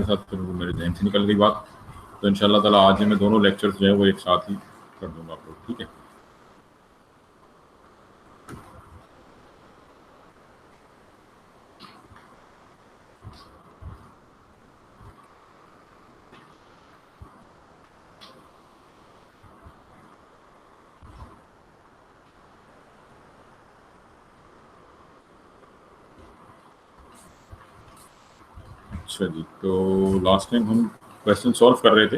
मेरे साथ, फिर वो मेरे जहन से निकल गई बात। तो इंशाल्लाह ताला आज मैं दोनों लेक्चर्स जो है वो एक साथ ही कर दूंगा आप लोग, ठीक है। अच्छा जी, तो लास्ट टाइम हम क्वेश्चन सॉल्व कर रहे थे।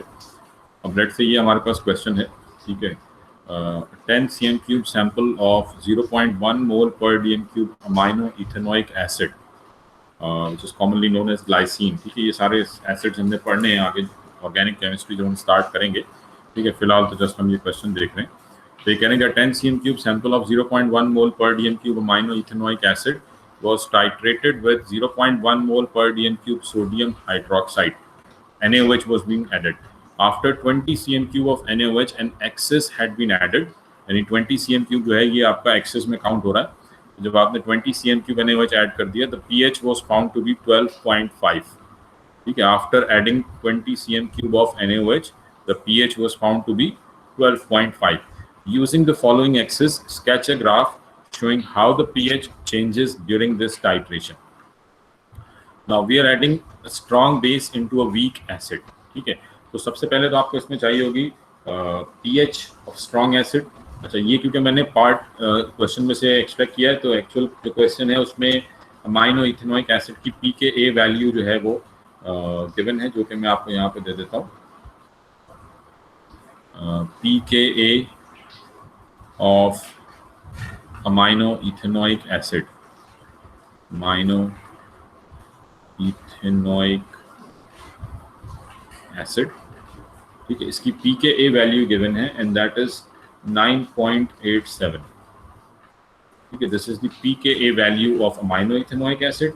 अब लेट से ये हमारे पास क्वेश्चन है, ठीक है। 10 cm cube sample of 0.1 mole per dm cube amino ethanoic acid which is commonly known as glycine, ठीक है। ये सारे एसिड्स हमने पढ़ने हैं आगे, ऑर्गेनिक केमिस्ट्री जब हम स्टार्ट करेंगे, ठीक है। फिलहाल तो जस्ट हम ये क्वेश्चन देख रहे हैं। तो ये कह रहे हैं 10 cm cube sample of 0.1 mole per dm cube amino ethanoic acid was titrated with 0.1 mole per dm cube sodium hydroxide. NaOH was being added. After 20 cm cube of NaOH, an excess had been added. यानी 20 cm cube जो है ये आपका excess में count हो रहा है। जब आपने 20 cm cube NaOH add कर दिया, the pH was found to be 12.5. ठीक है, after adding 20 cm cube of NaOH, the pH was found to be 12.5. Using the following excess, sketch a graph showing how the pH changes during this titration. Now we are adding a strong base into a weak acid, ठीक है। तो सबसे पहले तो आपको इसमें चाहिए होगी pH ऑफ स्ट्रॉन्ग एसिड। अच्छा, ये क्योंकि मैंने पार्ट क्वेश्चन में से एक्सपेक्ट किया है, तो एक्चुअल जो क्वेश्चन है उसमें अमाइनो इथेनोइक एसिड की pKa वैल्यू जो है वो गिवन है, जो कि मैं आपको यहाँ पे दे देता हूँ। pKa of amino ethanoic acid, amino ethanoic acid, ठीक है। इसकी pKa वैल्यू गिवन है एंड दैट इज 9.87, ठीक है। This is the pKa value of amino ethanoic acid.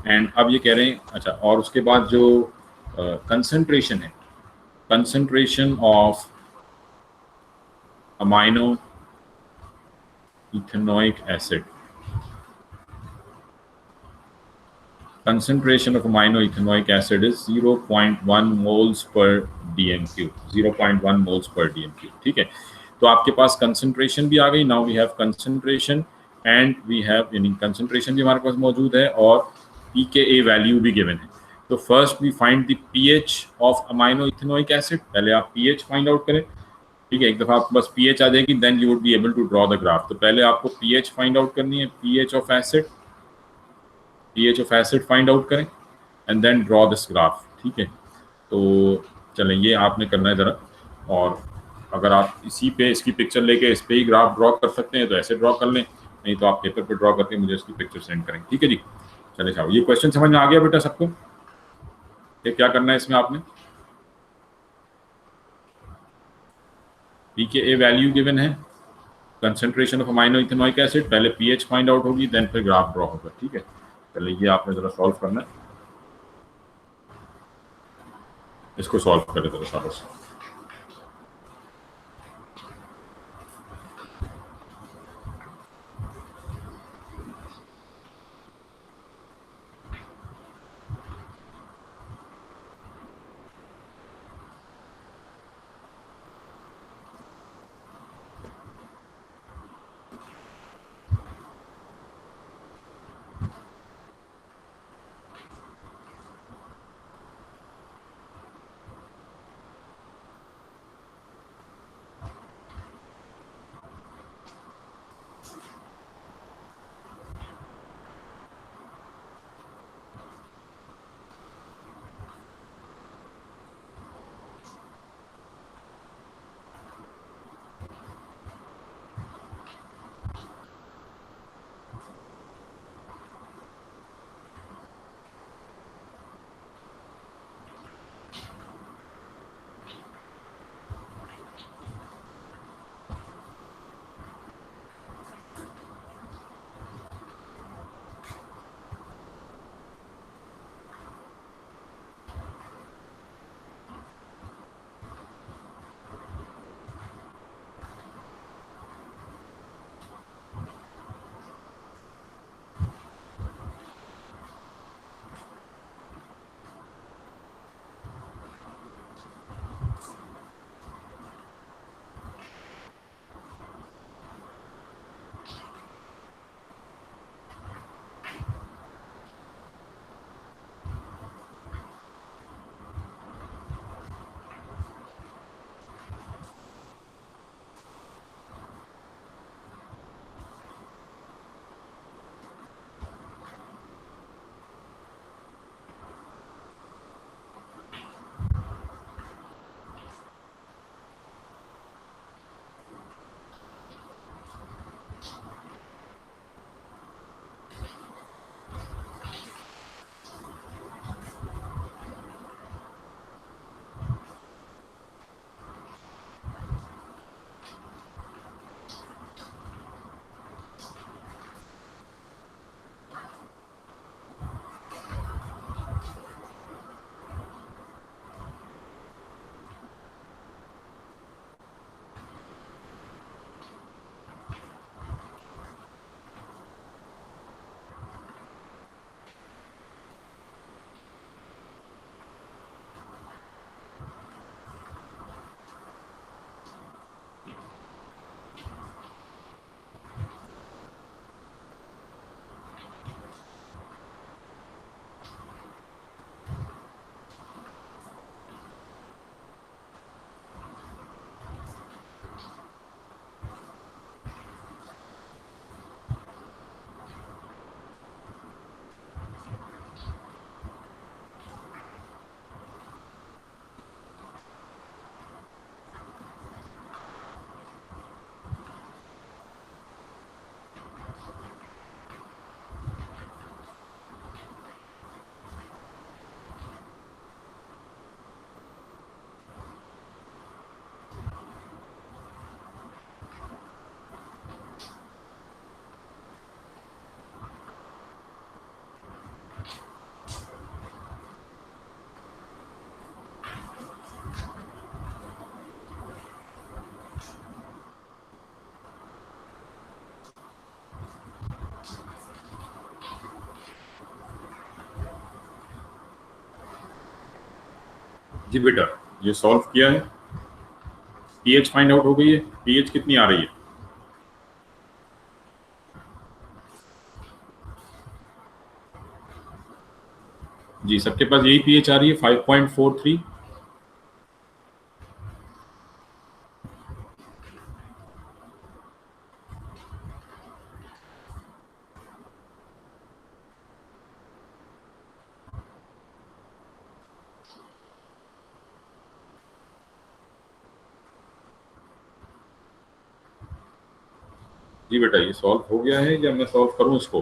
And अब ये कह रहे हैं, अच्छा, और उसके बाद जो कंसंट्रेशन है, concentration of amino ethanoic acid, concentration of amino ethanoic acid is 0.1 moles per dm cube, 0.1 moles per dm cube, ठीक है। तो आपके पास कंसंट्रेशन भी आ गई। Now we have concentration and we have, यानी कंसंट्रेशन भी हमारे पास मौजूद है और pKa वैल्यू भी गिवन है। तो first we find the pH of amino ethanoic acid. पहले आप pH फाइंड आउट करें, ठीक है। एक दफा आपको बस pH आ जाएगी, then you would be able to draw the graph. तो पहले आपको pH फाइंड आउट करनी है, pH of acid, pH of acid find out करें and then draw this graph, ठीक है। तो चलें, ये आपने करना है ज़रा। और अगर आप इसी पे इसकी पिक्चर लेके इस पे ही ग्राफ ड्रॉ कर सकते हैं तो ऐसे ड्रॉ कर लें, नहीं तो आप पेपर पे ड्रॉ करके मुझे इसकी पिक्चर सेंड करें, ठीक है जी। चले जाओ, ये क्वेश्चन समझ में आ गया बेटा सबको? ये क्या करना है इसमें आपने, pKa वैल्यू गिवन है, concentration of amino ethanoic acid, पहले pH फाइंड आउट होगी, देन फिर ग्राफ ड्रॉ होगा, ठीक है। चलिए ये आपने ज़रा सॉल्व करना है, इसको सॉल्व करें ज़रा सारा से। जी बेटा, ये सॉल्व किया है, पीएच फाइंड आउट हो गई है। पीएच कितनी आ रही है? जी सबके पास यही पीएच आ रही है 5.43। जी बेटा, ये सॉल्व हो गया है या मैं सॉल्व करूं इसको?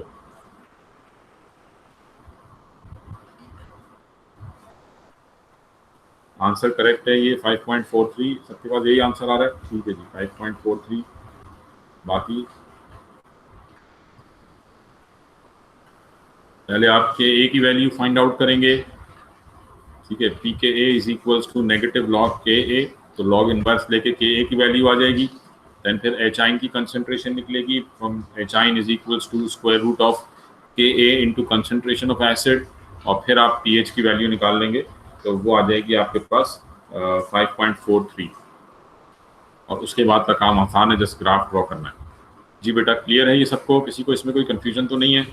आंसर करेक्ट है, ये 5.43 सबके पास यही आंसर आ रहा है। ठीक है जी, 5.43। बाकी पहले आप के ए की वैल्यू फाइंड आउट करेंगे। ठीक है, P K A is equals to negative log K A, तो लॉग इनवर्स लेके के ए की वैल्यू आ जाएगी। देन फिर एच आइन की कंसंट्रेशन निकलेगी from H ion is equals to square root of K A into concentration of acid, और फिर आप पीएच की वैल्यू निकाल लेंगे तो वो आ जाएगी आपके पास 5.43। और उसके बाद का काम आसान है, जस्ट ग्राफ ड्रॉ करना है। जी बेटा, क्लियर है ये सबको? किसी को इसमें कोई कंफ्यूजन तो नहीं है?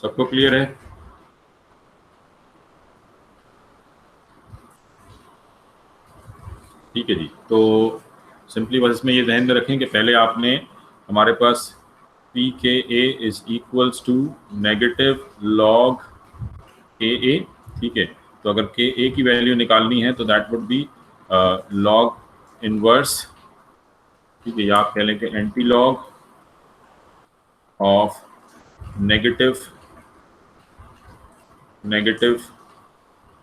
सबको क्लियर है? ठीक है जी, तो सिंपली बस इसमें ये ध्यान में रखें कि पहले आपने हमारे पास P K A is equals to negative log K A. ठीक है, तो अगर के ए की वैल्यू निकालनी है तो that would B log inverse. ठीक है, या आप कह लें कि anti log of negative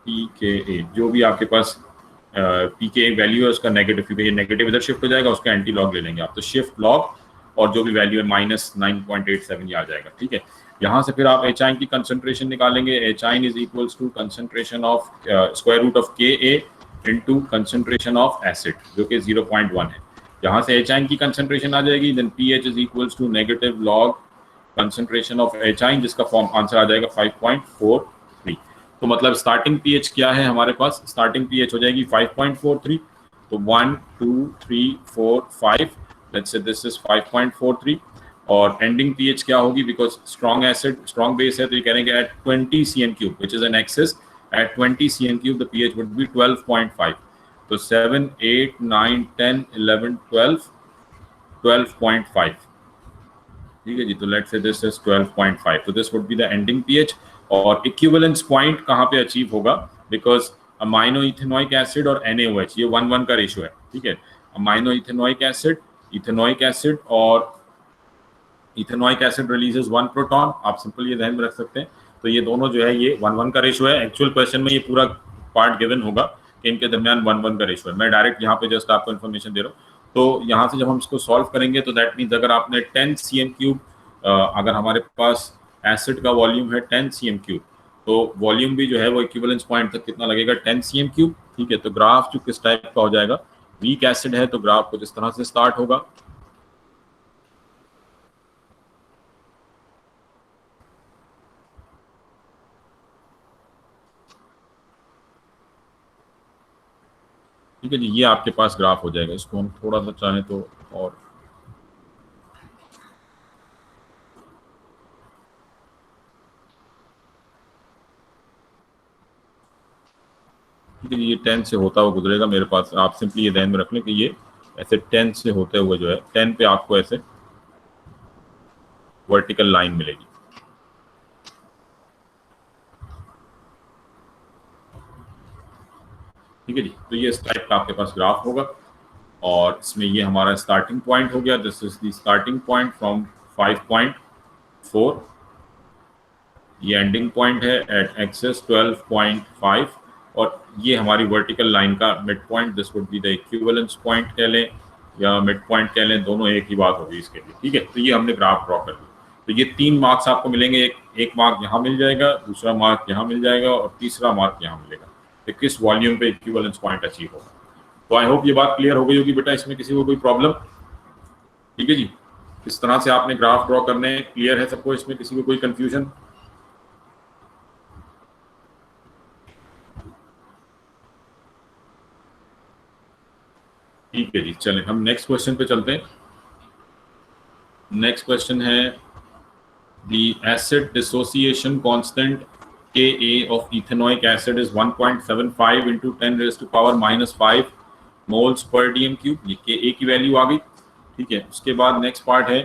P K ए, जो भी आपके पास पी के वैल्यू है उसका नेगेटिव, क्योंकि ये नेगेटिव इधर शिफ्ट हो जाएगा, उसका एंटी लॉग ले लेंगे आप, तो शिफ्ट लॉग और जो भी वैल्यू है -9.87 ये आ जाएगा। ठीक है, यहाँ से फिर आप एच आइन की कंसंट्रेशन निकालेंगे। H ion is equals to concentration of square root of K A into concentration of acid, जो कि 0.1 है। यहाँ से एच आइन की कंसंट्रेशन आ जाएगी, then P H is equals to negative log concentration of H ion, जिसका फॉर्म आंसर आ जाएगा 5.43। तो मतलब स्टार्टिंग पीएच क्या है हमारे पास? स्टार्टिंग पीएच हो जाएगी 5.43। तो 1 2 3 4 5, लेट्स से दिस इज 5.43। और एंडिंग पीएच क्या होगी? Because strong acid, strong base है, तो ये करेंगे at 20 cm3, which is an excess. At 20 cm3 the pH would be 12.5। तो 7 8 9 10 11 12 12.5। ठीक है जी, तो लेट्स से दिस इज 12.5, तो this would be the ending pH. और इक्विवेलेंस पॉइंट कहाँ पे अचीव होगा? बिकॉज अमाइनो इथेनोइक एसिड और NaOH ये 1:1 का रेशियो है। ठीक है, amino ethanoic acid, ethanoic acid, और इथेनोइक एसिड रिलीजेस 1 प्रोटॉन। आप सिंपल ये ध्यान में रख सकते हैं। तो ये दोनों जो है ये 1:1 का रेशियो है। एक्चुअल क्वेश्चन में ये पूरा पार्ट गिवन होगा कि इनके दरमियान 1:1 का रेशियो है। मैं डायरेक्ट यहाँ पे जस्ट आपको इन्फॉर्मेशन दे रहा हूँ। तो यहाँ से जब हम इसको सॉल्व करेंगे तो दैट मीन्स अगर आपने 10 cm3, अगर हमारे पास एसिड का वॉल्यूम है 10 cm3, तो वॉल्यूम भी जो है वो इक्विवेलेंस पॉइंट तक कितना लगेगा? 10 cm3। ठीक है, तो ग्राफ जो किस टाइप का हो जाएगा? वीक एसिड है तो ग्राफ कुछ इस तरह से स्टार्ट होगा। ठीक है जी, ये आपके पास ग्राफ हो जाएगा। इसको हम थोड़ा सा चाहें तो और ठीक है जी, ये 10 से होता हुआ गुजरेगा मेरे पास। आप सिंपली ये ध्यान में रख लें कि ये ऐसे 10 से होते हुए जो है 10 पे आपको ऐसे वर्टिकल लाइन मिलेगी। ठीक है जी, तो ये इस टाइप का आपके पास ग्राफ होगा। और इसमें ये हमारा स्टार्टिंग पॉइंट हो गया। This is the starting point from 5.4। ये एंडिंग पॉइंट है एट एक्सेस 12.5। और ये हमारी वर्टिकल लाइन का mid point, this would be the equivalence point कह लें या मिड पॉइंट कह लें, दोनों एक ही बात होगी इसके लिए। ठीक है, तो ये हमने ग्राफ ड्रॉ कर लिया। तो ये 3 मार्क्स आपको मिलेंगे। एक मार्क यहाँ मिल जाएगा, दूसरा मार्क यहाँ मिल जाएगा, और तीसरा मार्क यहाँ मिलेगा कि किस वॉल्यूम पे इक्विवेलेंस पॉइंट अचीव होगा। तो आई होप ये बात क्लियर हो गई होगी बेटा, इसमें किसी को कोई प्रॉब्लम? ठीक है जी, इस तरह से आपने ग्राफ ड्रॉ करने, क्लियर है सबको? इसमें किसी को कोई कंफ्यूजन? ठीक है जी, चलें हम नेक्स्ट क्वेश्चन पे चलते हैं। नेक्स्ट क्वेश्चन है the acid dissociation constant Ka of ethanoic acid is 1.75 into 10 raised to power minus 5 moles per dm cube। ये Ka की वैल्यू आ गई, ठीक है। उसके बाद नेक्स्ट पार्ट है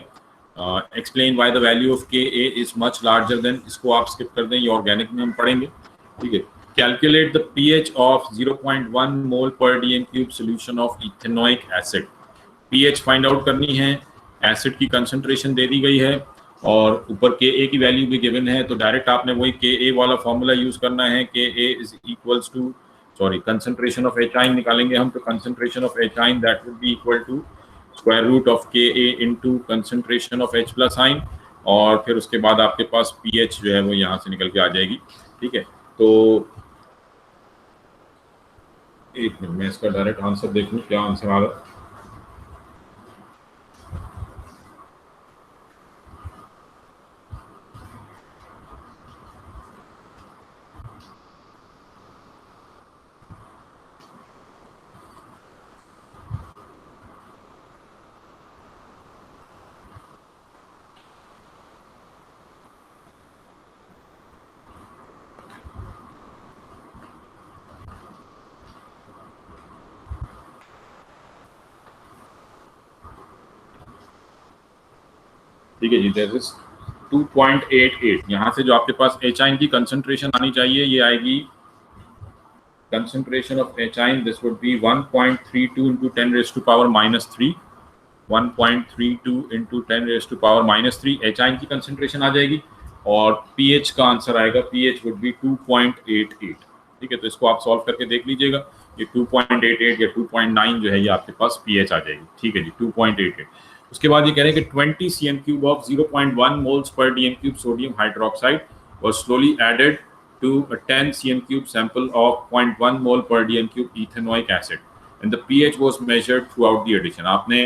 explain why the value of Ka is much larger than, इसको आप स्किप कर दें, ये ऑर्गेनिक में हम पढ़ेंगे, ठीक है। Calculate the pH of 0.1 mole per dm cube solution of ethanoic acid. pH find out करनी है, एसिड की कंसंट्रेशन दे दी गई है और ऊपर Ka की वैल्यू भी गिवन है, तो डायरेक्ट आपने वही Ka वाला फॉर्मूला यूज करना है। Ka is equals to concentration of H ion निकालेंगे हम, तो concentration of H ion that would be equal to square root of Ka into concentration of H plus ion, और फिर उसके बाद आपके पास pH जो है वो यहाँ से निकल के आ जाएगी, ठीक है। तो एक मिनट मैं इसका डायरेक्ट आंसर देख लूँ, क्या आंसर आ रहा है। ठीक है जी, दैट इज 2.88। यहाँ से जो आपके पास एचाइन की कंसंट्रेशन आनी चाहिए, ये आएगी concentration of H ion, this would be 1.32 into 10 raise to power minus 3, 1.32 into 10 raise to power minus 3 H ion की कंसंट्रेशन आ जाएगी, और पीएच का आंसर आएगा, पीएच वुड बी 2.88, ठीक है। तो इसको आप सॉल्व करके देख लीजिएगा, ये 2.88 या 2.9 जो है ये आपके पास पीएच आ जाएगी, ठीक है जी, 2.88। उसके बाद ये कह रहे हैं कि 20 cm cube of 0.1 moles per dm cube sodium hydroxide was slowly added to a 10 cm cube sample of 0.1 mole per dm cube ethanoic acid and the pH was measured throughout the addition। आपने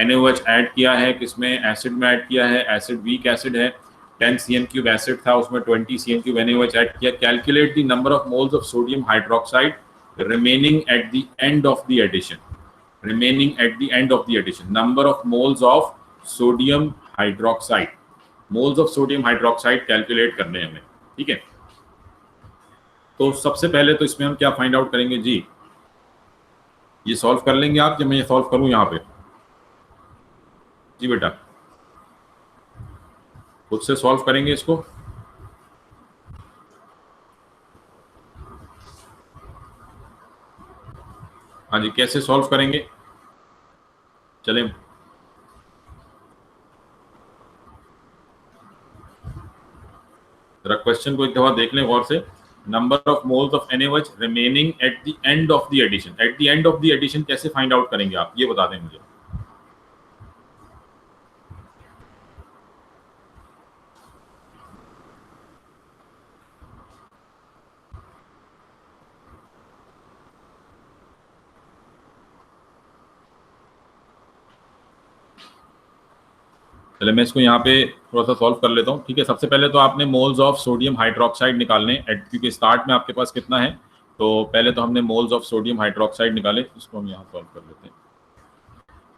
NaOH add किया है, किसमें acid में add किया है, acid weak acid है, 10 cm cube acid था, उसमें 20 cm cube NaOH ऐड किया। Calculate the number of moles of sodium hydroxide remaining at the end of the addition, remaining at the end of the addition, number of moles of sodium hydroxide, moles of sodium hydroxide calculate करने हैं हमें, ठीक है। तो सबसे पहले तो इसमें हम क्या फाइंड आउट करेंगे जी, ये सॉल्व कर लेंगे आप, जब मैं ये सॉल्व करूं यहाँ पे जी बेटा, खुद से सॉल्व करेंगे इसको। हाँ जी, कैसे सॉल्व करेंगे, चलें जरा क्वेश्चन को एक दफा देख लें गौर से। Number of moles of NaOH remaining at the end of the addition, at the end of the addition कैसे फाइंड आउट करेंगे आप, ये बता दें मुझे। चले मैं इसको यहाँ पे थोड़ा सा सॉल्व कर लेता हूँ, ठीक है। सबसे पहले तो आपने मोल्स ऑफ सोडियम हाइड्रोक्साइड निकालने, क्योंकि स्टार्ट में आपके पास कितना है, तो पहले तो हमने मोल्स ऑफ सोडियम हाइड्रोक्साइड निकाले, इसको हम यहाँ सॉल्व कर लेते हैं।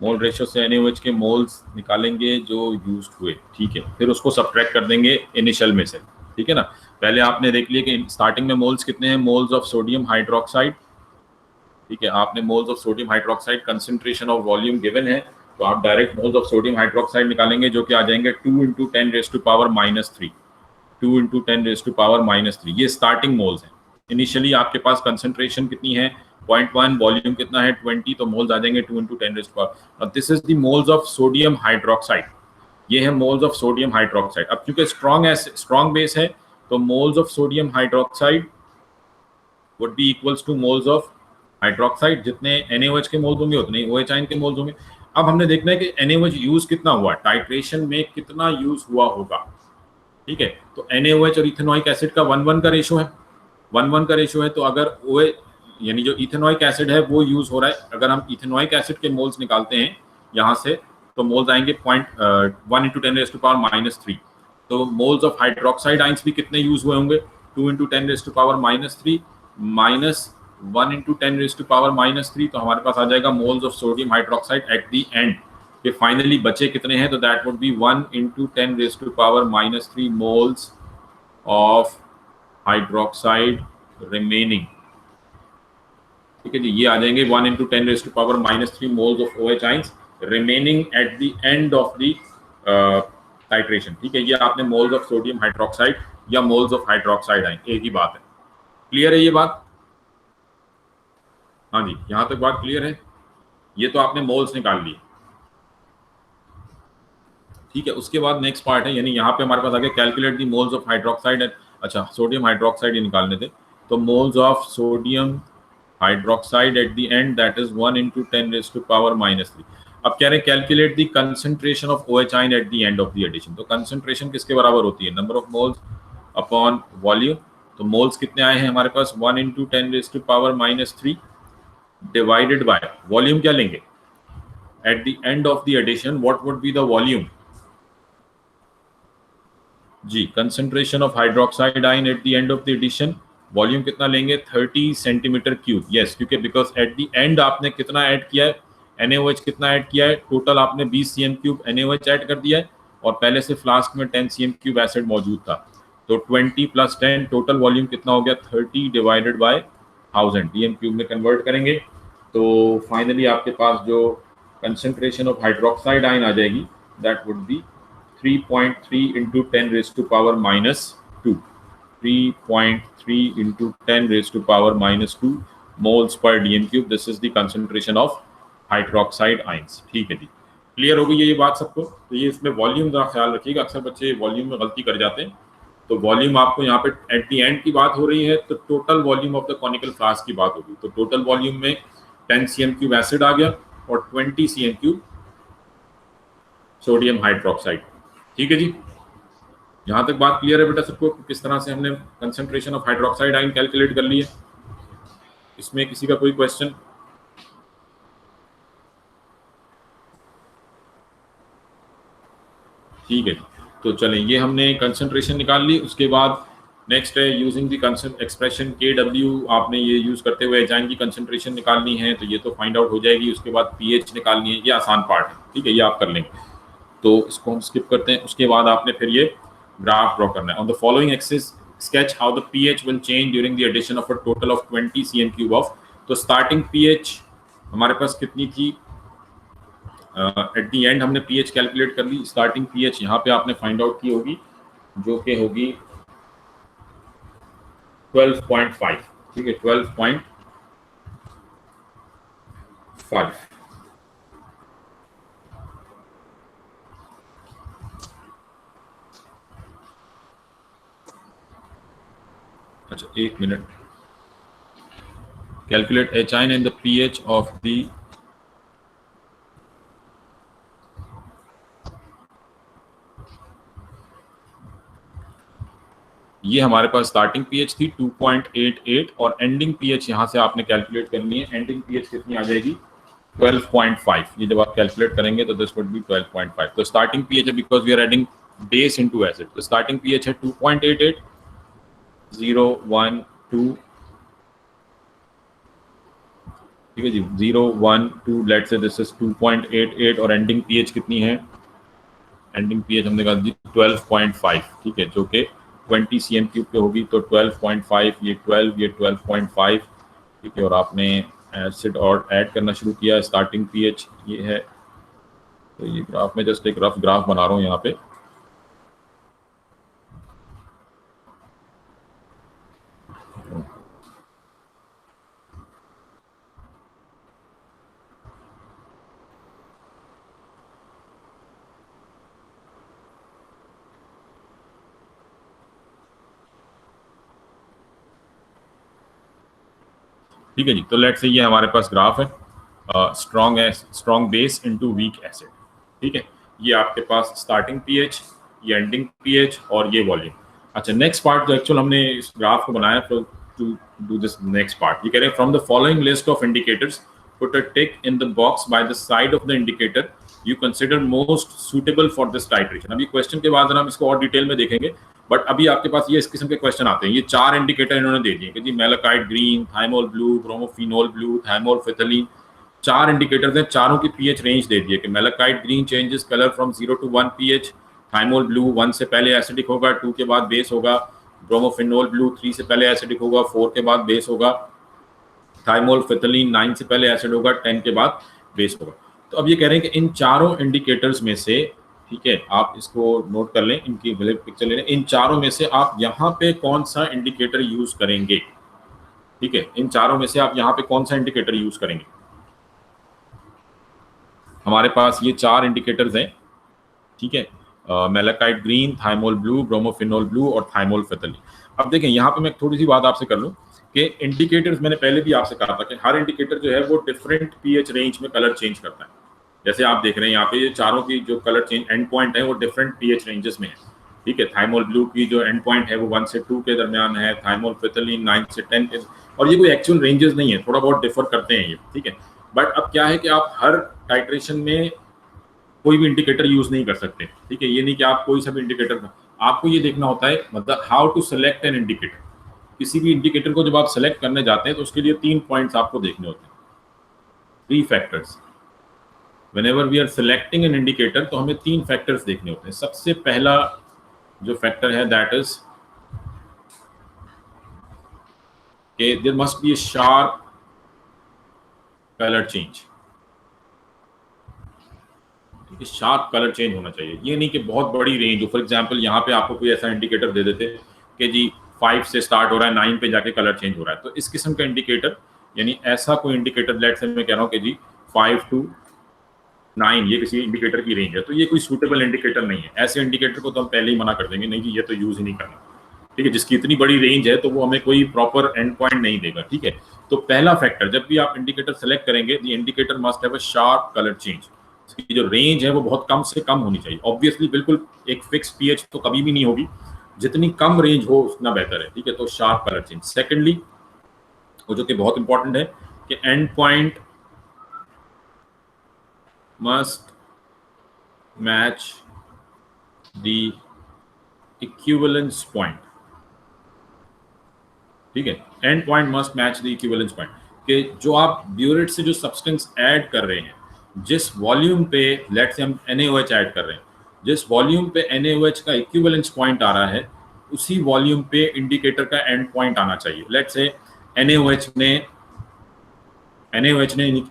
मोल रेशियो से NaOH के मोल्स निकालेंगे जो यूज हुए, ठीक है, फिर उसको सब्ट्रैक्ट कर देंगे इनिशियल में से, ठीक है ना। पहले आपने देख लिया कि स्टार्टिंग में मोल्स कितने हैं, मोल्स ऑफ सोडियम हाइड्रोक्साइड, ठीक है। आपने moles of sodium hydroxide concentration of volume given है, तो आप direct moles of sodium hydroxide निकालेंगे, जो कि आ जाएंगे 2 into 10 raise to power minus 3, 2 into 10 raise to power minus 3, ये स्टार्टिंग मोल्स हैं। इनिशियली आपके पास कंसंट्रेशन कितनी है, 0.1, वॉल्यूम कितना है 20, तो मोल्स आ जाएंगे 2 इंटू 10 रेज टू पावर। और this is the moles of sodium hydroxide, ये है मोल्स ऑफ सोडियम हाइड्रोक्साइड। अब क्योंकि स्ट्रॉन्ग बेस है, तो moles of sodium hydroxide would be equals two moles of hydroxide, जितने NaOH के मोल्स होंगे उतने OH के मोल्स होंगे। अब हमने देखना है कि NaOH यूज कितना हुआ, टाइट्रेशन में कितना यूज हुआ होगा, ठीक है। तो NaOH और इथेनोइक एसिड का 1:1 का रेशो है, 1:1 का रेशो है, तो अगर OH यानी जो इथेनोइक एसिड है वो यूज हो रहा है, अगर हम इथेनोइक एसिड के मोल्स निकालते हैं यहाँ से, तो मोल्स आएंगे 1 into 10 raise to power minus 3। तो मोल्स ऑफ हाइड्रोक्साइड आइंस भी कितने यूज हुए होंगे, 2 into 10 raise to power minus 3 minus 1 into 10 raised to power -3, तो हमारे पास आ जाएगा moles of sodium hydroxide at the end कि फाइनली बचे कितने हैं, तो that would B 1 into 10 raised to power -3 moles of hydroxide remaining. ठीक है जी, ये आ जाएंगे 1 into 10 raised to power -3 moles of OH ions remaining at the end of the titration। ठीक है, ये आपने मोल्स ऑफ सोडियम हाइड्रोक्साइड या मोल्स ऑफ हाइड्रोक्साइड आइन, एक ही बात है। क्लियर है ये बात? हाँ जी, यहां तक बात क्लियर है? ये तो आपने मोल्स निकाल लिए। ठीक है, उसके बाद नेक्स्ट पार्ट है, यानी यहाँ पे हमारे पास आ गया calculate the moles of hydroxide. अच्छा, सोडियम हाइड्रोक्साइड ये निकालने थे, तो moles of sodium hydroxide at the end that is 1 into 10 raised to power -3। अब कह रहे हैं calculate the concentration of OH ion at the end of the addition. तो कंसंट्रेशन किसके बराबर होती है? Number of moles upon volume. तो मोल्स कितने आए हैं हमारे पास? 1 into 10 raised to power -3 divided by volume क्या लेंगे at the end of the addition, what would be the volume जी? Concentration of hydroxide ion at the end of the addition, volume कितना लेंगे? 30 सेंटीमीटर क्यूब। यस, क्योंकि because at the end आपने कितना add किया है? NaOH कितना add किया है? टोटल आपने 20 cm क्यूब NaOH ऐड कर दिया है, और पहले से फ्लास्क में 10 cm क्यूब एसिड मौजूद था, तो 20 + 10 टोटल वॉल्यूम कितना हो गया? 30 डिवाइडेड बाय 1000 dm क्यूब में कन्वर्ट करेंगे, तो फाइनली आपके पास जो कंसंट्रेशन ऑफ हाइड्रोक्साइड आयन आ जाएगी that would B 3.3 into 10 raised to power -2, 3.3 into 10 raised to power -2 moles per dm cube। This is the concentration of hydroxide ions. ठीक है जी, clear हो गई ये बात सबको? तो ये इसमें वॉल्यूम का ख्याल रखिएगा, अक्सर बच्चे वॉल्यूम में गलती कर जाते हैं। तो वॉल्यूम आपको यहाँ पे एट द एंड की बात हो रही है, तो total volume of the conical flask की बात होगी। तो टोटल वॉल्यूम में 10 cm क्यूब एसिड आ गया और 20 cm क्यूब सोडियम हाइड्रोक्साइड। ठीक है जी, यहां तक बात क्लियर है बेटा सबको? किस तरह से हमने concentration of hydroxide ion calculate कर ली है? इसमें किसी का कोई क्वेश्चन? ठीक है जी, तो चलें, ये हमने कंसंट्रेशन निकाल ली। उसके बाद नेक्स्ट है using the consent expression KW, आपने ये यूज करते हुए एजाइन की कंसंट्रेशन निकालनी है, तो ये तो फाइंड आउट हो जाएगी। उसके बाद pH निकालनी है, ये आसान पार्ट है। ठीक है, ये आप कर लेंगे, तो इसको हम स्किप करते हैं। उसके बाद आपने फिर ये ग्राफ ड्रॉ करना है। On the following axis sketch how the pH will change during the addition of a total of 20 cm cube of. तो स्टार्टिंग pH हमारे पास कितनी थी? एट द एंड हमने pH कैलकुलेट कर ली। स्टार्टिंग pH यहाँ पे आपने फाइंड आउट की होगी, जो कि होगी 12.5। ठीक है, 12.5। अच्छा, एक minute. Calculate H ion and the pH of the ये हमारे पास स्टार्टिंग pH थी 2.88 और एंडिंग pH यहाँ से आपने कैलकुलेट करनी है। एंडिंग pH कितनी आ जाएगी? 12.5। ये जब आप कैलकुलेट करेंगे तो दिस वुड बी 12.5। तो स्टार्टिंग pH है, because we are adding base into acid, तो स्टार्टिंग pH है 2.88, 0 1 2। ठीक है जी, 0 1 2, लेट्स से दिस इज 2.88 और एंडिंग pH कितनी है? एंडिंग pH हमने कहा जी 12.5। ठीक है, जो कि 20 cm क्यूब पे होगी, तो 12.5, ये 12, ये 12.5। ठीक है, और आपने एसिड और ऐड करना शुरू किया। स्टार्टिंग pH ये है, तो ये ग्राफ में जस्ट एक रफ ग्राफ बना रहा हूँ यहाँ पे। ठीक है जी, तो लेट्स से ये हमारे पास ग्राफ है, strong base into week acid. ठीक है, ये आपके पास स्टार्टिंग pH, ये एंडिंग pH और ये वॉल्यूम। अच्छा, नेक्स्ट पार्ट जो एक्चुअल हमने इस ग्राफ को बनाया to do this next part, ये कह रहे हैं from the following list of indicators put a tick in the box by the side of the indicator you consider most suitable for this titration. अभी question के बाद हम इसको और डिटेल में देखेंगे, बट अभी आपके पास ये इस किस्म के क्वेश्चन आते हैं। ये 4 इंडिकेटर इन्होंने दे दिए कि जी malachite green, thymol blue, bromophenol blue, thymol phthalein, 4 indicators हैं, चारों की पीएच रेंज दे दी है कि malachite green changes colour from 0 to 1 pH, thymol blue 1 से पहले एसिडिक होगा, 2 के बाद बेस होगा, ब्रोमोफिनोल ब्लू 3 से पहले एसिडिक होगा, 4 के बाद बेस होगा, थाइमोल फिथिलीन 9 से पहले एसिड होगा, 10 के बाद बेस होगा। तो अब ये कह रहे हैं कि इन चारों इंडिकेटर्स में से, ठीक है, आप इसको नोट कर लें, इनकी पिक्चर ले लें, इन चारों में से आप यहाँ पे कौन सा इंडिकेटर यूज करेंगे। ठीक है, इन चारों में से आप यहाँ पे कौन सा इंडिकेटर यूज करेंगे। हमारे पास ये 4 इंडिकेटर्स हैं, ठीक है, malachite green, thymol blue, bromophenol blue और थाइमोल फिथिलीन। अब देखें यहाँ पे मैं थोड़ी सी बात आपसे कर लूँ कि इंडिकेटर्स, मैंने पहले भी आपसे कहा था कि हर इंडिकेटर जो है वो डिफरेंट पीएच रेंज में कलर चेंज करता है। जैसे आप देख रहे हैं यहाँ पे ये चारों की जो कलर चेंज एंड पॉइंट है वो डिफरेंट पीएच रेंजेस में है। ठीक है, थाइमोल ब्लू की जो एंड पॉइंट है वो 1 से 2 के दरमियान है, थाइमोल फिथिलीन 9 से 10 के, और ये कोई एक्चुअल रेंजेस नहीं है, थोड़ा बहुत डिफर करते हैं ये। ठीक है, बट अब क्या है कि आप हर टाइट्रेशन में कोई भी इंडिकेटर यूज नहीं कर सकते। ठीक है, ये नहीं कि आप कोई सा भी इंडिकेटर, आपको ये देखना होता है मतलब how to select an indicator. किसी भी इंडिकेटर को जब आप सेलेक्ट करने जाते हैं तो उसके लिए 3 पॉइंट्स आपको देखने होते हैं, 3 factors. Whenever we are selecting an indicator तो हमें 3 फैक्टर्स देखने होते हैं। सबसे पहला जो फैक्टर है दैट इज कि there must be a sharp colour change. Sharp colour change होना चाहिए, ये नहीं कि बहुत बड़ी रेंज हो। फॉर एग्जांपल यहाँ पे आपको कोई ऐसा इंडिकेटर दे देते कि जी 5 से स्टार्ट हो रहा है, 9 पे जाके कलर चेंज हो रहा है, तो इस किस्म का इंडिकेटर, यानी ऐसा कोई इंडिकेटर, लेट से मैं कह रहा हूँ कि जी 5 to 9 ये किसी इंडिकेटर की रेंज है, तो ये कोई सूटेबल इंडिकेटर नहीं है। ऐसे इंडिकेटर को तो हम पहले ही मना कर देंगे, नहीं जी ये तो यूज ही नहीं करना। ठीक है, जिसकी इतनी बड़ी रेंज है तो वो हमें कोई प्रॉपर एंड पॉइंट नहीं देगा। ठीक है, तो पहला फैक्टर, जब भी आप इंडिकेटर सेलेक्ट करेंगे, the indicator must have a sharp colour change. इसकी जो रेंज है वो बहुत कम से कम होनी चाहिए। ऑब्वियसली बिल्कुल एक फिक्स पीएच तो कभी भी नहीं होगी, जितनी कम रेंज हो उतना बेहतर है। ठीक है, तो शार्प कलर चेंज। सेकेंडली, वो जो कि बहुत इंपॉर्टेंट है कि and point must match the equivalence point. ठीक है, and point must match the equivalence point, कि जो आप ब्यूरेट से जो सब्सटेंस ऐड कर रहे हैं, जिस वॉल्यूम पे, लेट से हम NaOH ऐड कर रहे हैं, जिस वॉल्यूम पे NaOH का इक्विवेलेंस पॉइंट आ रहा है, उसी वॉल्यूम पे इंडिकेटर का एंड पॉइंट आना चाहिए। लेट से NaOH ने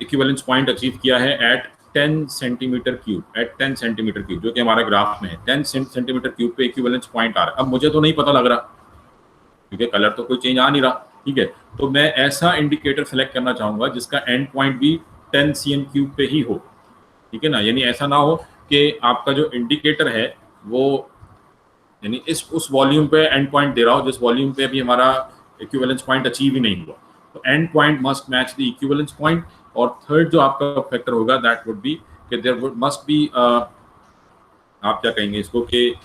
इक्विवेलेंस पॉइंट अचीव किया है at 10 centimetre cube, at 10 centimetre cube, जो कि हमारे ग्राफ में है। 10 सेंटीमीटर क्यूब पे इक्विवेलेंस पॉइंट आ रहा है। अब मुझे तो नहीं पता लग रहा क्योंकि कलर तो कोई चेंज आ नहीं रहा। ठीक है, तो मैं ऐसा इंडिकेटर सेलेक्ट करना चाहूंगा जिसका एंड पॉइंट भी 10 cm क्यूब पे ही हो। ठीक है ना, यानी ऐसा ना हो कि आपका जो इंडिकेटर है वो यानी उस वॉल्यूम पे एंड पॉइंट दे रहा हो जिस वॉल्यूम पे अभी हमारा इक्विवेलेंस पॉइंट अचीव ही नहीं हुआ। तो and point must match the equivalence point. और थर्ड जो आपका फैक्टर होगा दैट वुड बी कि देयर मस्ट बी, आप क्या कहेंगे इसको, कि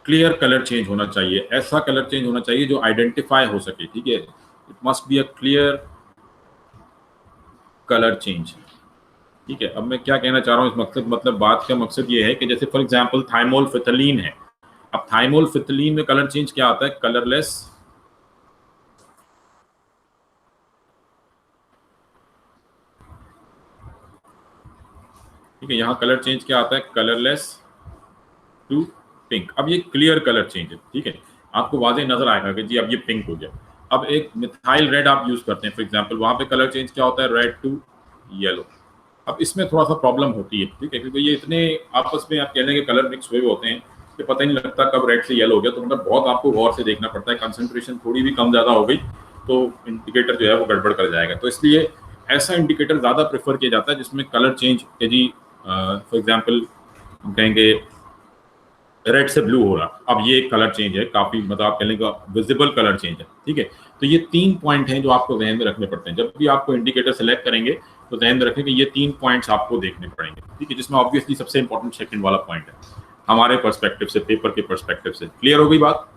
क्लियर कलर चेंज होना चाहिए। ऐसा कलर चेंज होना चाहिए जो आइडेंटिफाई हो सके। ठीक है, it must be a clear colour change. ठीक है, अब मैं क्या कहना चाह रहा हूँ, इस मतलब बात का मकसद ये है कि जैसे फॉर एग्जांपल थाइमोल फिथिलीन है। अब थाइमोल फिथिलीन में कलर चेंज क्या आता है, कलरलेस। ठीक है, यहाँ कलर चेंज क्या आता है, कलरलेस टू पिंक। अब ये क्लियर कलर चेंज है। ठीक है, आपको वाज़ेह नजर आएगा कि जी अब ये पिंक हो गया। अब एक मिथाइल रेड आप यूज करते हैं फॉर एग्जांपल, वहां पे कलर चेंज क्या होता है, रेड टू येलो। अब इसमें थोड़ा सा प्रॉब्लम होती है। ठीक है, क्योंकि ये इतने आपस में आप कह लें कि कलर मिक्स हुए होते हैं कि पता ही नहीं लगता कब रेड से येलो हो गया। तो मतलब बहुत आपको गौर से देखना पड़ता है। कंसंट्रेशन थोड़ी भी कम ज़्यादा हो गई तो इंडिकेटर जो है वो गड़बड़ कर जाएगा। तो इसलिए ऐसा इंडिकेटर ज़्यादा प्रेफर किया जाता है जिसमें कलर चेंज के जी फॉर एग्जाम्पल हम कहेंगे रेड से ब्लू हो रहा, अब ये एक कलर चेंज है, काफ़ी मतलब आप कह लेंगे विजिबल कलर चेंज है। ठीक है, तो ये 3 पॉइंट हैं जो आपको ध्यान में रखने पड़ते हैं जब भी आपको इंडिकेटर सेलेक्ट करेंगे। तो ध्यान में रखें कि ये 3 पॉइंट्स आपको देखने पड़ेंगे। ठीक है, जिसमें ऑब्वियसली सबसे इंपॉर्टेंट सेकंड वाला पॉइंट है हमारे पर्सपेक्टिव से, पेपर के पर्सपेक्टिव से। क्लियर हो गई बात?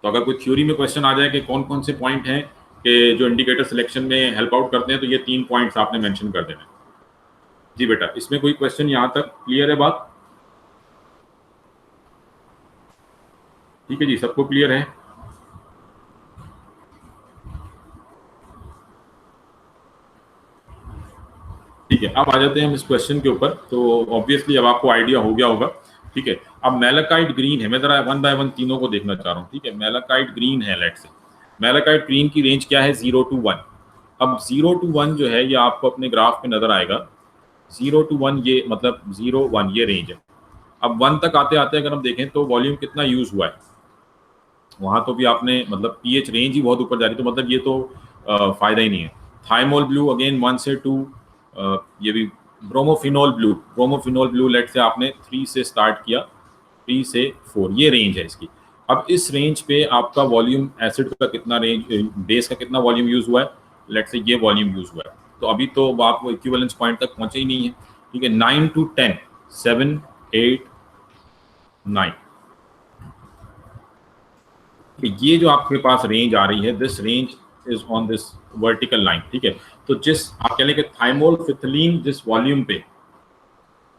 तो अगर कोई थ्योरी में क्वेश्चन आ जाए कि कौन कौन से पॉइंट हैं के जो इंडिकेटर सिलेक्शन में हेल्प आउट करते हैं, तो ये 3 पॉइंट्स आपने मेंशन कर देना है। जी बेटा, इसमें कोई क्वेश्चन यहाँ तक क्लियर है बात? ठीक है जी, सबको क्लियर है? ठीक है, अब आ जाते हैं हम इस क्वेश्चन के ऊपर। तो ऑब्वियसली अब आपको आइडिया हो गया होगा। ठीक है, अब मैलाकाइट ग्रीन है, मैं जरा वन बाय वन तीनों को देखना चाह रहा हूँ। ठीक है, मैलाकाइट ग्रीन है, लेट्स से मैलाकाइट ग्रीन की रेंज क्या है? 0 to 1। अब 0 to 1 जो है ये आपको अपने ग्राफ में नजर आएगा। 0 to 1 ये मतलब 0 1 ये रेंज है। अब 1 तक आते आते अगर हम देखें तो वॉल्यूम कितना यूज हुआ है, वहां तो भी आपने मतलब पीएच रेंज ही बहुत ऊपर जा रही, तो मतलब ये तो फायदा ही नहीं है। थाइमोल ब्लू अगेन 1 से 2, ये भी ब्रोमोफिनोल ब्लू लेट से आपने 3 से स्टार्ट किया, 3 से 4 ये रेंज है इसकी। अब इस रेंज पे आपका वॉल्यूम एसिड का कितना रेंज, बेस का कितना वॉल्यूम यूज हुआ है, लेट से ये वॉल्यूम यूज हुआ है। तो अभी तो आप वो इक्विवेलेंस पॉइंट तक पहुंचे ही नहीं है। ठीक है, 9 to 10, 7 8 9, ये जो आपके पास रेंज आ रही है, this range is on this vertical line. ठीक है, तो जिस आप कह लें कि थाइमोल फिथलीन जिस वॉल्यूम पे,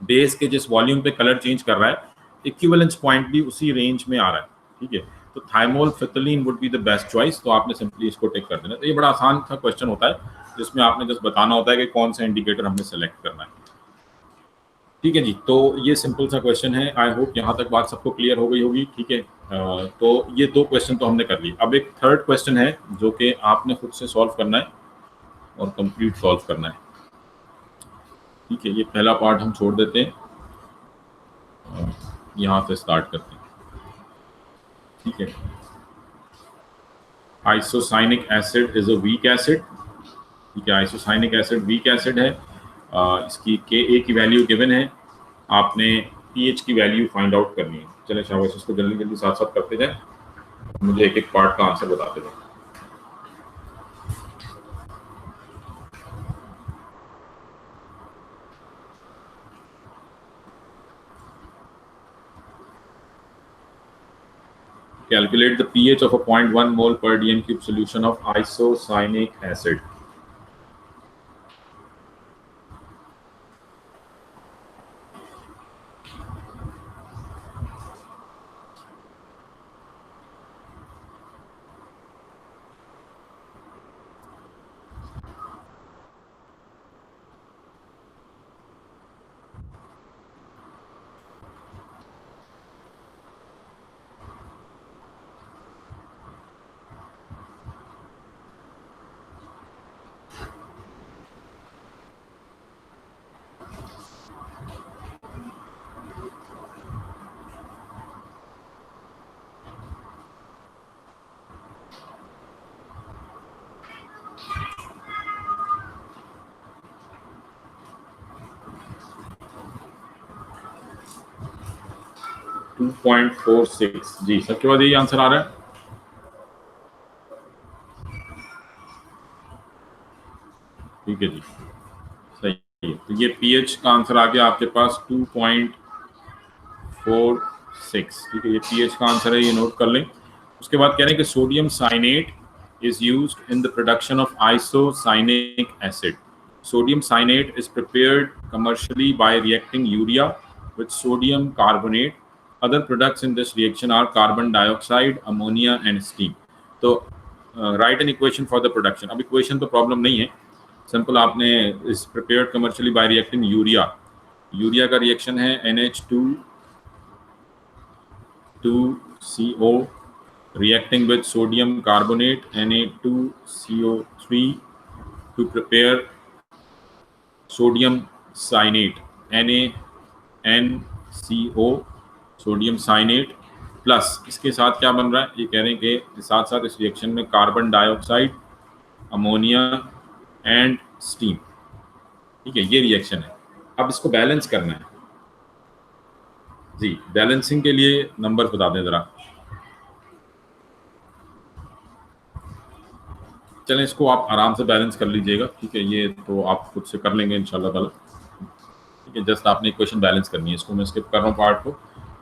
बेस के जिस वॉल्यूम पे कलर चेंज कर रहा है, इक्विवेलेंस पॉइंट भी उसी रेंज में आ रहा है। ठीक है, तो thymol phthalein would be the best choice. तो आपने सिंपली इसको टिक कर देना। तो ये बड़ा आसान सा क्वेश्चन होता है जिसमें आपने जस्ट बताना होता है कि कौन सा इंडिकेटर हमने सेलेक्ट करना है। ठीक है जी, तो ये सिंपल सा क्वेश्चन है। आई होप यहाँ तक बात सबको क्लियर हो गई होगी। ठीक है, तो ये 2 क्वेश्चन तो हमने कर लिए। अब एक थर्ड क्वेश्चन है जो कि आपने खुद से सॉल्व करना है और कंप्लीट सॉल्व करना है। ठीक है, ये पहला पार्ट हम छोड़ देते हैं, यहाँ से स्टार्ट करते हैं। ठीक है, isocyanic acid is a weak acid. ठीक है, आइसोसाइनिक एसिड वीक एसिड है। इसकी Ka की वैल्यू गिवन है, आपने pH की वैल्यू फाइंड आउट करनी है। चले शाबाश, इसको जल्दी जल्दी साथ साथ करते जाए, मुझे एक एक पार्ट का आंसर बताते जाए। Calculate the pH of a 0.1 mole per dm cube solution of isocyanic acid. To 2.46 g, सबके बाद यही आंसर आ रहा है। ठीक है जी, सही है। तो ये pH का आंसर आ गया आपके पास 2.46। ठीक है, ये pH का आंसर है, ये नोट कर लें। उसके बाद कह रहे हैं कि sodium cyanate is used in the production of isocyanic acid. Sodium cyanate is prepared commercially by reacting urea with sodium carbonate. Other products in this reaction are carbon dioxide, ammonia and steam. तो write an equation for the production. अब equation तो problem नहीं है, simple आपने इस prepared commercially by reacting urea, urea का reaction है NH2 2CO reacting with sodium carbonate Na2CO3 to prepare sodium cyanate NaNCO sodium cyanate plus इसके साथ क्या बन रहा है, ये कह रहे हैं कि साथ साथ इस रिएक्शन में carbon dioxide, ammonia and steam. ठीक है, ये रिएक्शन है। अब इसको बैलेंस करना है जी। बैलेंसिंग के लिए नंबर बता दें जरा। चलें, इसको आप आराम से बैलेंस कर लीजिएगा। ठीक है, ये तो आप खुद से कर लेंगे इंशाल्लाह ताला। ठीक है, जस्ट आपने इक्वेशन बैलेंस करनी है। इसको मैं स्किप कर रहा हूँ पार्ट को,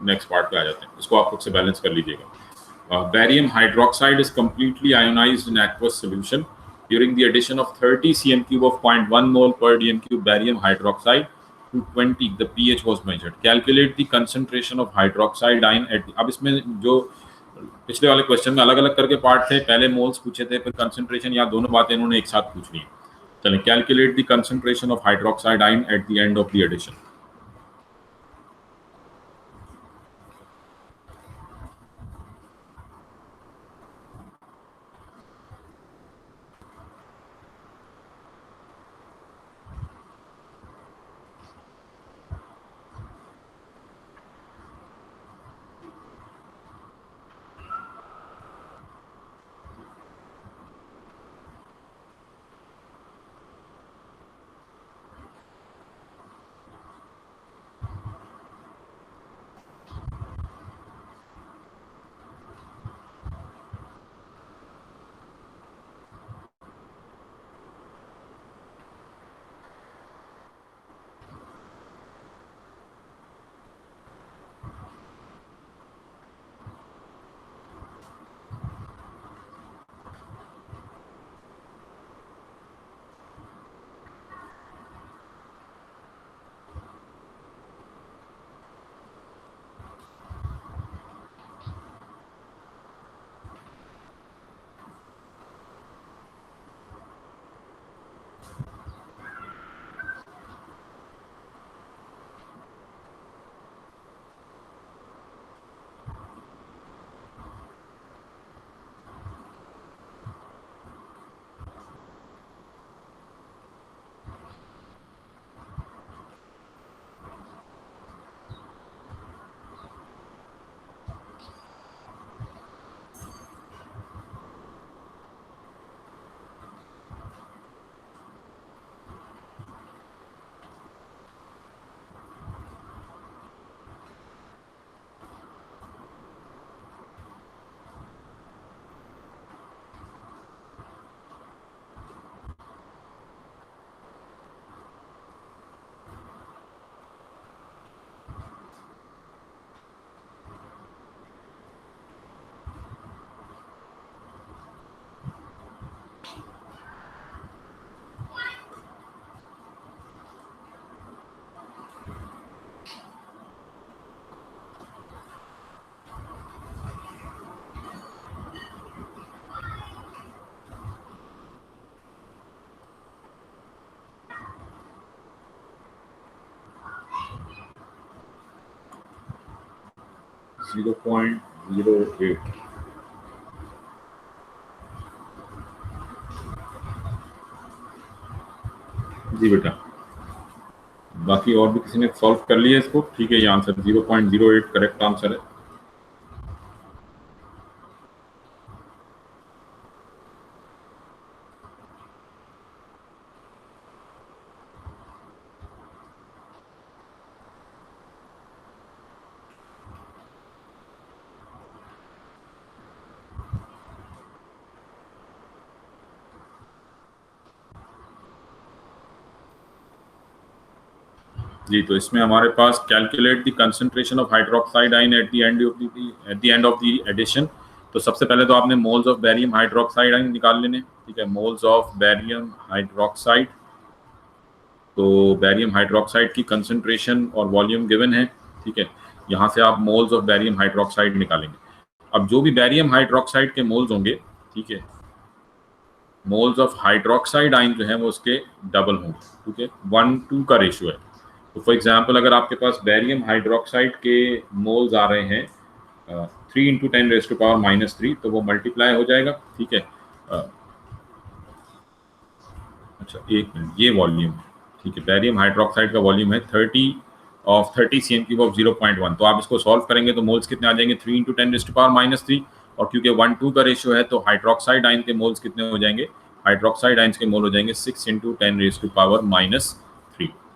नेक्स्ट पार्ट पे आ जाते हैं। इसको आप खुद से बैलेंस कर लीजिएगा। Barium hydroxide is completely ionised in aqueous solution during the addition of 30 cm cube of 0.1 mole per dm cube barium hydroxide to 20, the pH was measured. Calculate the concentration of hydroxide ion at. अब इसमें जो पिछले वाले question में अलग अलग करके part थे, पहले मोल्स पूछे थे, फिर कंसंट्रेशन, या दोनों बातें इन्होंने एक साथ पूछ ली है. चलें, calculate the concentration of hydroxide ion at the end of the addition. Zero point 08. जी बेटा, बाकी और भी किसी ने सॉल्व कर लिया इसको? ठीक है, ये आंसर 0.08 करेक्ट आंसर है. जी, तो इसमें हमारे पास calculate the concentration of hydroxide ion at the end of the addition. तो सबसे पहले तो आपने moles of barium hydroxide ion निकाल लेने. ठीक है, मोल्स ऑफ बैरियम हाइड्रोक्साइड. तो बैरियम हाइड्रोक्साइड की कंसंट्रेशन और वॉल्यूम गिवन है. ठीक है, यहाँ से आप मोल्स ऑफ बैरियम हाइड्रोक्साइड निकालेंगे. अब जो भी बैरियम हाइड्रोक्साइड के मोल्स होंगे, ठीक है, मोल्स ऑफ हाइड्रोक्साइड आयन जो है वो उसके डबल होंगे. ठीक है, 1:2 का रेशियो है. तो फॉर एग्जांपल अगर आपके पास बैरियम हाइड्रोक्साइड के मोल्स आ रहे हैं 3 × 10⁻³ तो वो मल्टीप्लाई हो जाएगा. ठीक है, अच्छा एक मिनट, ये वॉल्यूम है. ठीक है, बैरियम हाइड्रोक्साइड का वॉल्यूम है 30 cm³ ऑफ 0.1. तो आप इसको सॉल्व करेंगे तो मोल्स कितने आ जाएंगे? 3 × 10⁻³ और क्योंकि 1:2 का रेशियो है तो हाइड्रोक्साइड आयन के मोल्स कितने हो जाएंगे? हाइड्रोक्साइड आयन के मोल हो जाएंगे 6 × 10⁻³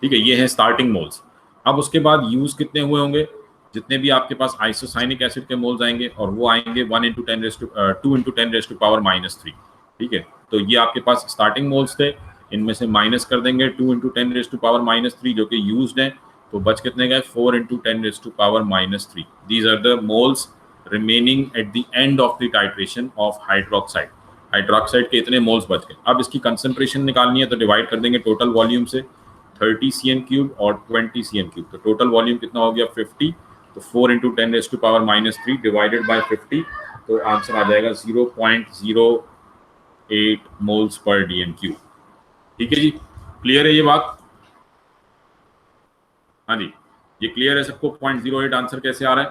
ठीक है, ये है स्टार्टिंग मोल्स. अब उसके बाद यूज कितने हुए होंगे? जितने भी आपके पास आइसोसाइनिक एसिड के मोल्स आएंगे और वो आएंगे 2 × 10⁻³ ठीक है, तो ये आपके पास स्टार्टिंग मोल्स थे. इनमें से माइनस कर देंगे 2 × 10⁻³ जो कि यूज्ड हैं, तो बच कितने गए? 4 × 10⁻³. These are the moles remaining at the end of the titration of hydroxide. Hydroxide के इतने मोल्स बच गए। अब इसकी कंसंट्रेशन निकालनी है तो डिवाइड कर देंगे टोटल वॉल्यूम से, 30 cm³ और 20 cm³। तो टोटल वॉल्यूम कितना हो गया 50, तो 4 × 10⁻³ डिवाइडेड बाय 50, तो आंसर आ जाएगा 0.08 मोल्स पर dm³। ठीक है जी, क्लियर है ये बात? हाँ जी, ये क्लियर है सबको? 0.08 आंसर कैसे आ रहा है?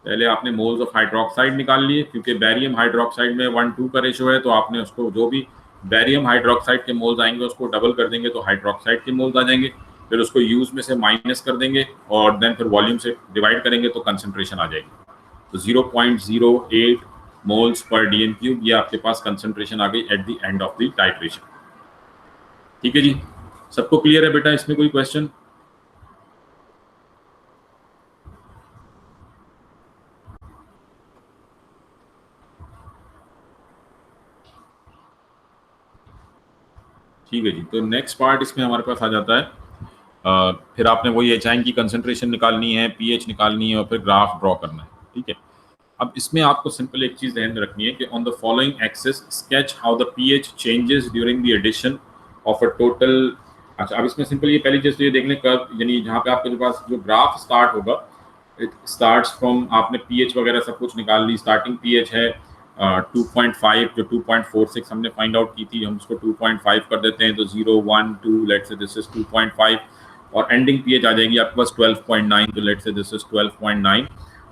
पहले आपने मोल्स ऑफ हाइड्रोक्साइड निकाल लिए, क्योंकि बैरियम हाइड्रोक्साइड में 1:2 का रेशो है, तो आपने उसको जो भी बैरियम हाइड्रोक्साइड के मोल्स आएंगे उसको डबल कर देंगे तो हाइड्रोक्साइड के मोल्स आ जाएंगे, फिर उसको यूज में से माइनस कर देंगे और देन फिर वॉल्यूम से डिवाइड करेंगे तो कंसंट्रेशन आ जाएगी। तो 0.08 मोल्स पर dm³, ये आपके पास कंसंट्रेशन आ गई at the end of the titration. ठीक है जी, सबको क्लियर है बेटा? इसमें कोई क्वेश्चन? ठीक है जी, तो नेक्स्ट पार्ट इसमें हमारे पास आ जाता है, फिर आपने वही एचाइन की कंसंट्रेशन निकालनी है, पीएच निकालनी है और फिर ग्राफ ड्रॉ करना है। ठीक है, अब इसमें आपको सिंपल एक चीज ध्यान में रखनी है कि on the following axis sketch how the pH changes during the addition of a total. अच्छा, अब इसमें सिंपल ये पहली चीज तो ये देख लें कर्व, यानी जहाँ पे आपके पास जो ग्राफ स्टार्ट होगा, इट स्टार्ट्स फ्रॉम, आपने पीएच वगैरह सब कुछ निकाल ली, स्टार्टिंग पीएच है 2.5, जो 2.46 हमने फाइंड आउट की थी, हम उसको 2.5 कर देते हैं, तो 0 1 2 लेट्स से दिस इज 2.5, और एंडिंग पीएच आ जाएगी आपके पास 12.9, तो लेट्स से दिस इज 12.9,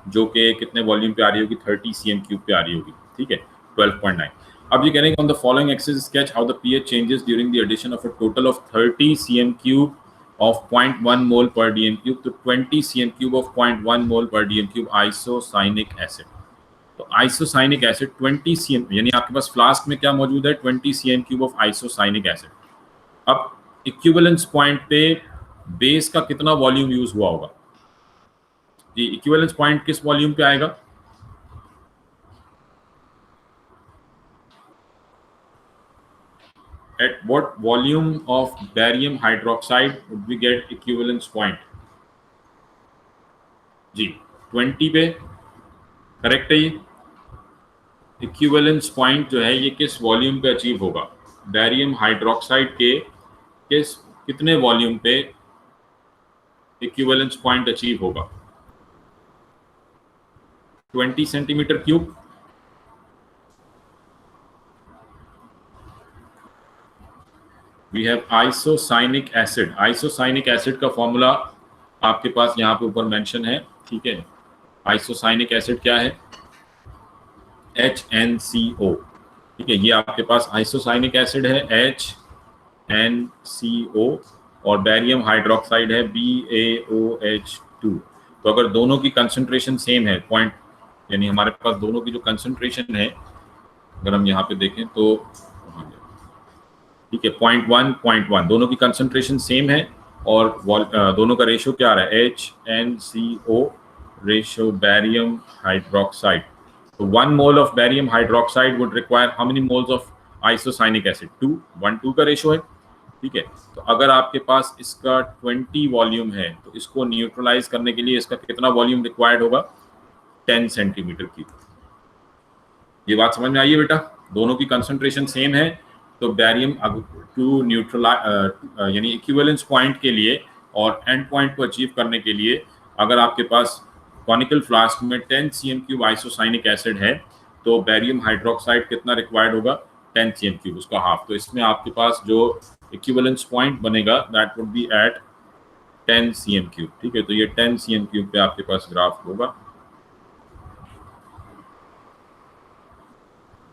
जो कि कितने वॉल्यूम पे आ रही होगी 30 cm³ पे आ रही होगी। ठीक है, 12.9। अब ये कह रहे हैं on the following axis sketch how the pH changes during the addition of a total of 30 cm³ of 0.1 mole per dm³ to 20 cm³ of 0.1 mole per dm³ आइसोसाइनिक acid. तो आइसोसाइनिक एसिड 20 cm, यानी आपके पास फ्लास्क में क्या मौजूद है 20 cm³ of isocyanic acid. अब equivalence point पे base का कितना वॉल्यूम यूज हुआ होगा? ये इक्विवेलेंस पॉइंट किस वॉल्यूम पे आएगा? At what volume of barium hydroxide would we get equivalence point? जी 20 पे, करेक्ट है ये। इक्विवेलेंस पॉइंट जो है ये किस वॉल्यूम पे अचीव होगा? बैरियम हाइड्रोक्साइड के कितने वॉल्यूम पे इक्विवेलेंस पॉइंट अचीव होगा? 20 cm³। We have isocyanic acid. Isocyanic acid का फॉर्मूला आपके पास यहाँ पे ऊपर मेंशन है। ठीक है, आइसोसाइनिक एसिड क्या है? HNCO। ठीक है, ये आपके पास आइसोसाइनिक एसिड है HNCO, और बैरियम हाइड्रोक्साइड है BaOH2। तो अगर दोनों की कंसंट्रेशन सेम है, पॉइंट, यानी हमारे पास दोनों की जो कंसंट्रेशन है, अगर हम यहाँ पे देखें तो ठीक है 0.1 दोनों की कंसंट्रेशन सेम है, और दोनों का रेशियो क्या आ रहा है? HNCO ratio barium hydroxide. तो 1 mole of barium hydroxide would require how many moles of isocyanic acid? 2, 1:2 का रेशियो है। ठीक है, तो अगर आपके पास इसका 20 वॉल्यूम है तो इसको न्यूट्रलाइज करने के लिए इसका कितना वॉल्यूम रिक्वायर्ड होगा? 10 cm³। ये बात समझ में आई है बेटा? दोनों की कंसंट्रेशन सेम है, तो बैरियम टू न्यूट्रलाइज, यानी इक्विवेलेंस पॉइंट के लिए और एंड पॉइंट को अचीव करने के लिए, अगर आपके पास कॉनिकल फ्लास्क में 10 cm³ आइसोसाइनिक एसिड है, तो बैरियम हाइड्रोक्साइड कितना रिक्वायर्ड होगा? 10 cm³, उसका हाफ। तो इसमें आपके पास जो इक्विवेलेंस पॉइंट बनेगा that would be at 10 cm³। ठीक है, तो ये 10 cm³ पे आपके पास ग्राफ होगा,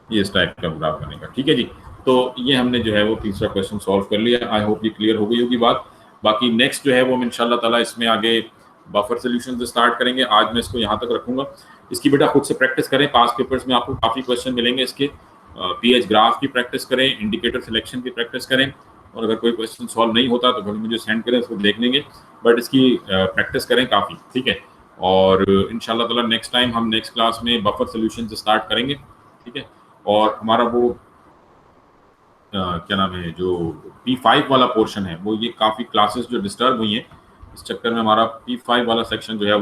ये इस टाइप का ग्राफ बनेगा। ठीक है जी, तो ये हमने जो है वो तीसरा क्वेश्चन सॉल्व कर लिया। आई होप ये क्लियर हो गई होगी बात। बाकी नेक्स्ट जो है वो हम इंशाल्लाह ताला इसमें आगे बफर सोल्यूशन से स्टार्ट करेंगे। आज मैं इसको यहाँ तक रखूंगा। इसकी बेटा खुद से प्रैक्टिस करें, पास पेपर्स में आपको काफ़ी क्वेश्चन मिलेंगे इसके। पीएच ग्राफ की प्रैक्टिस करें, इंडिकेटर सिलेक्शन की प्रैक्टिस करें, और अगर कोई क्वेश्चन सॉल्व नहीं होता तो फिर मुझे सेंड करें, उसको देख लेंगे, बट इसकी प्रैक्टिस करें काफ़ी। ठीक है, और इंशाल्लाह ताला नेक्स्ट टाइम हम नेक्स्ट क्लास में बफर सोल्यूशन से स्टार्ट करेंगे। ठीक है, और हमारा वो क्या नाम है, जो P5 वाला पोर्शन है, वो ये काफ़ी क्लासेस जो डिस्टर्ब हुई हैं, इस चक्कर में हमारा P5 वाला सेक्शन जो है